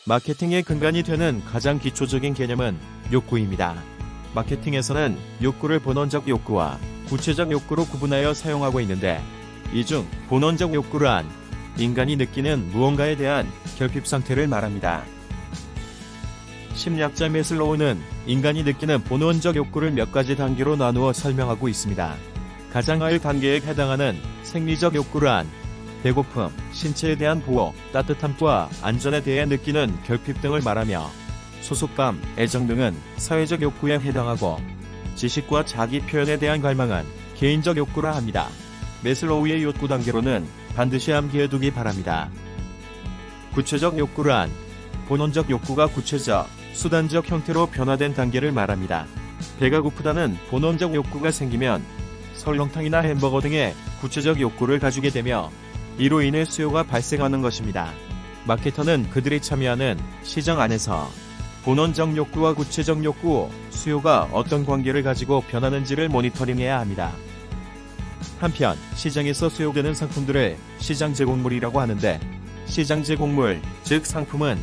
마케팅의 근간이 되는 가장 기초적인 개념은 욕구입니다. 마케팅에서는 욕구를 본원적 욕구와 구체적 욕구로 구분하여 사용하고 있는데, 이 중 본원적 욕구란 인간이 느끼는 무언가에 대한 결핍 상태를 말합니다. 심리학자 매슬로우는 인간이 느끼는 본원적 욕구를 몇 가지 단계로 나누어 설명하고 있습니다. 가장 하위 단계에 해당하는 생리적 욕구란 배고픔, 신체에 대한 보호, 따뜻함과 안전에 대해 느끼는 결핍 등을 말하며, 소속감, 애정 등은 사회적 욕구에 해당하고, 지식과 자기 표현에 대한 갈망은 개인적 욕구라 합니다. 매슬로우의 욕구 단계로는 반드시 암기해두기 바랍니다. 구체적 욕구란 본원적 욕구가 구체적, 수단적 형태로 변화된 단계를 말합니다. 배가 고프다는 본원적 욕구가 생기면 설렁탕이나 햄버거 등의 구체적 욕구를 가지게 되며, 이로 인해 수요가 발생하는 것입니다. 마케터는 그들이 참여하는 시장 안에서 본원적 욕구와 구체적 욕구, 수요가 어떤 관계를 가지고 변하는지를 모니터링해야 합니다. 한편 시장에서 수요되는 상품들을 시장 제공물이라고 하는데, 시장 제공물, 즉 상품은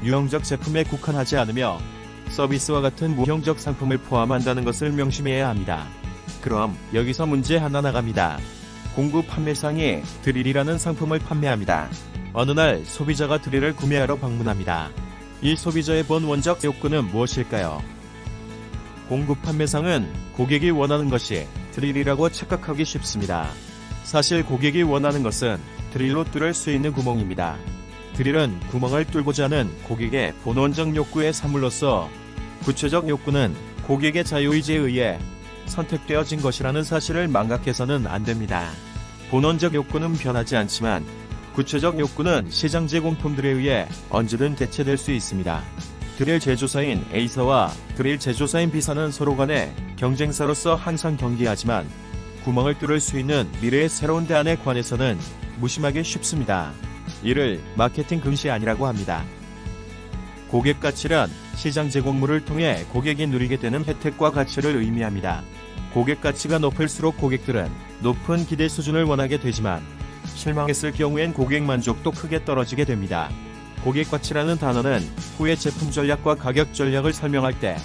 유형적 제품에 국한하지 않으며 서비스와 같은 무형적 상품을 포함한다는 것을 명심해야 합니다. 그럼 여기서 문제 하나 나갑니다. 공구 판매상이 드릴이라는 상품을 판매합니다. 어느 날 소비자가 드릴을 구매하러 방문합니다. 이 소비자의 본원적 욕구는 무엇일까요? 공구 판매상은 고객이 원하는 것이 드릴이라고 착각하기 쉽습니다. 사실 고객이 원하는 것은 드릴로 뚫을 수 있는 구멍입니다. 드릴은 구멍을 뚫고자 하는 고객의 본원적 욕구의 산물로서, 구체적 욕구는 고객의 자유의지에 의해 선택되어진 것이라는 사실을 망각해서는 안 됩니다. 본원적 욕구는 변하지 않지만 구체적 욕구는 시장 제공품들에 의해 언제든 대체될 수 있습니다. 드릴 제조사인 A사와 드릴 제조사인 B사는 서로 간의 경쟁사로서 항상 경기하지만, 구멍을 뚫을 수 있는 미래의 새로운 대안에 관해서는 무심하기 쉽습니다. 이를 마케팅 금시 아니라고 합니다. 고객 가치란 시장 제공물을 통해 고객이 누리게 되는 혜택과 가치를 의미합니다. 고객 가치가 높을수록 고객들은 높은 기대 수준을 원하게 되지만, 실망했을 경우엔 고객 만족도 크게 떨어지게 됩니다. 고객 가치라는 단어는 후의 제품 전략과 가격 전략을 설명할 때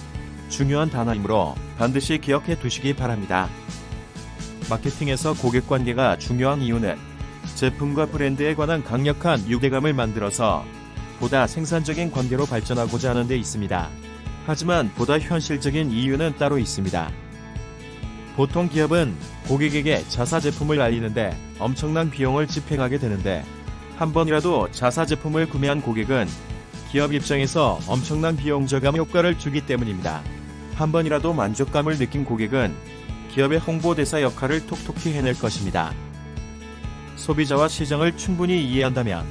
중요한 단어이므로 반드시 기억해 두시기 바랍니다. 마케팅에서 고객 관계가 중요한 이유는 제품과 브랜드에 관한 강력한 유대감을 만들어서 보다 생산적인 관계로 발전하고자 하는 데 있습니다. 하지만 보다 현실적인 이유는 따로 있습니다. 보통 기업은 고객에게 자사 제품을 알리는데 엄청난 비용을 집행하게 되는데, 한 번이라도 자사 제품을 구매한 고객은 기업 입장에서 엄청난 비용 절감 효과를 주기 때문입니다. 한 번이라도 만족감을 느낀 고객은 기업의 홍보대사 역할을 톡톡히 해낼 것입니다. 소비자와 시장을 충분히 이해한다면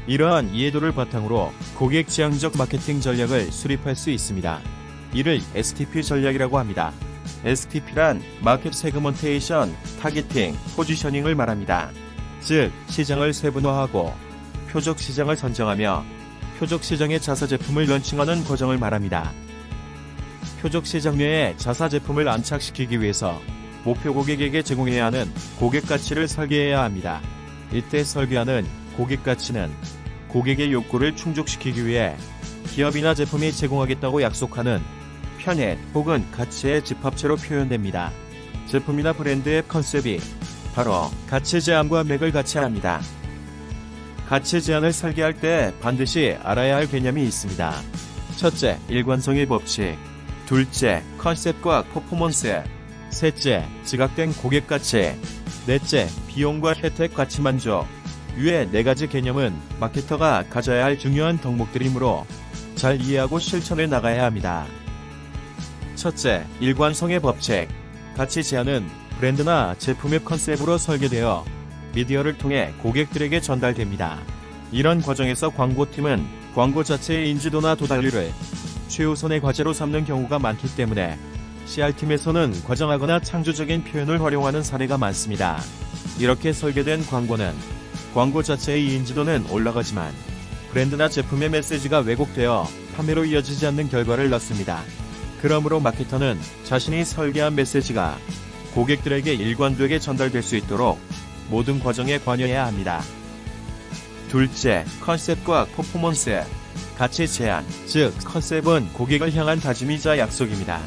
이러한 이해도를 바탕으로 고객 지향적 마케팅 전략을 수립할 수 있습니다. 이를 STP 전략이라고 합니다. STP란 마켓 세그먼테이션, 타겟팅, 포지셔닝을 말합니다. 즉, 시장을 세분화하고 표적 시장을 선정하며 표적 시장의 자사 제품을 런칭하는 과정을 말합니다. 표적 시장 내에 자사 제품을 안착시키기 위해서 목표 고객에게 제공해야 하는 고객 가치를 설계해야 합니다. 이때 설계하는 고객 가치는 고객의 욕구를 충족시키기 위해 기업이나 제품이 제공하겠다고 약속하는 편의 혹은 가치의 집합체로 표현됩니다. 제품이나 브랜드의 컨셉이 바로 가치 제안과 맥을 같이 합니다. 가치 제안을 설계할 때 반드시 알아야 할 개념이 있습니다. 첫째, 일관성의 법칙. 둘째, 컨셉과 퍼포먼스. 셋째, 지각된 고객 가치. 넷째, 비용과 혜택 가치 만족. 위의 4가지 개념은 마케터가 가져야 할 중요한 덕목들이므로 잘 이해하고 실천해 나가야 합니다. 첫째, 일관성의 법칙. 가치 제안은 브랜드나 제품의 컨셉으로 설계되어 미디어를 통해 고객들에게 전달됩니다. 이런 과정에서 광고팀은 광고 자체의 인지도나 도달률을 최우선의 과제로 삼는 경우가 많기 때문에 CR팀에서는 과장하거나 창조적인 표현을 활용하는 사례가 많습니다. 이렇게 설계된 광고는 광고 자체의 인지도는 올라가지만 브랜드나 제품의 메시지가 왜곡되어 판매로 이어지지 않는 결과를 낳습니다. 그러므로 마케터는 자신이 설계한 메시지가 고객들에게 일관되게 전달될 수 있도록 모든 과정에 관여해야 합니다. 둘째, 컨셉과 퍼포먼스. 가치 제안, 즉 컨셉은 고객을 향한 다짐이자 약속입니다.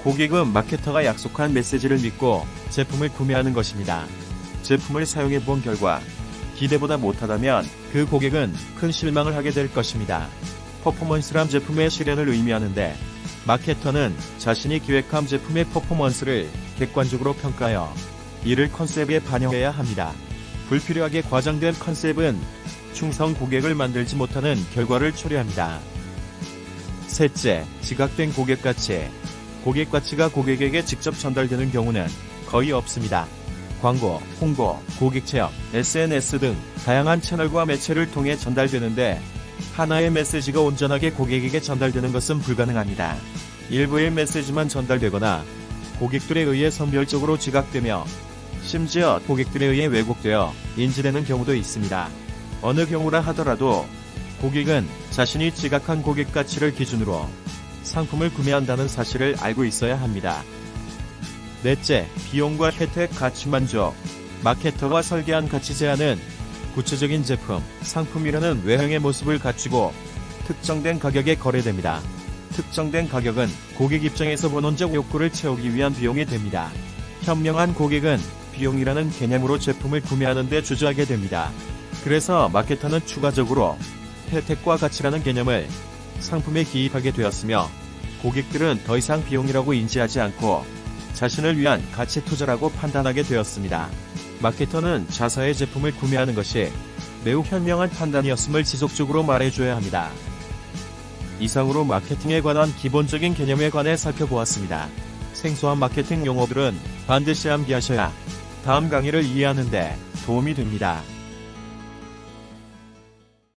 고객은 마케터가 약속한 메시지를 믿고 제품을 구매하는 것입니다. 제품을 사용해 본 결과 기대보다 못하다면 그 고객은 큰 실망을 하게 될 것입니다. 퍼포먼스란 제품의 실현을 의미하는데 마케터는 자신이 기획한 제품의 퍼포먼스를 객관적으로 평가하여 이를 컨셉에 반영해야 합니다. 불필요하게 과장된 컨셉은 충성 고객을 만들지 못하는 결과를 초래합니다. 셋째, 지각된 고객 가치. 고객 가치가 고객에게 직접 전달되는 경우는 거의 없습니다. 광고, 홍보, 고객 체험, SNS 등 다양한 채널과 매체를 통해 전달되는데 하나의 메시지가 온전하게 고객에게 전달되는 것은 불가능합니다. 일부의 메시지만 전달되거나 고객들에 의해 선별적으로 지각되며 심지어 고객들에 의해 왜곡되어 인지되는 경우도 있습니다. 어느 경우라 하더라도 고객은 자신이 지각한 고객 가치를 기준으로 상품을 구매한다는 사실을 알고 있어야 합니다. 넷째, 비용과 혜택 가치 만족. 마케터가 설계한 가치 제안은 구체적인 제품, 상품이라는 외형의 모습을 갖추고 특정된 가격에 거래됩니다. 특정된 가격은 고객 입장에서 본원적 욕구를 채우기 위한 비용이 됩니다. 현명한 고객은 비용이라는 개념으로 제품을 구매하는 데 주저하게 됩니다. 그래서 마케터는 추가적으로 혜택과 가치라는 개념을 상품에 기입하게 되었으며 고객들은 더 이상 비용이라고 인지하지 않고 자신을 위한 가치 투자라고 판단하게 되었습니다. 마케터는 자사의 제품을 구매하는 것이 매우 현명한 판단이었음을 지속적으로 말해줘야 합니다. 이상으로 마케팅에 관한 기본적인 개념에 관해 살펴보았습니다. 생소한 마케팅 용어들은 반드시 암기하셔야 다음 강의를 이해하는 데 도움이 됩니다.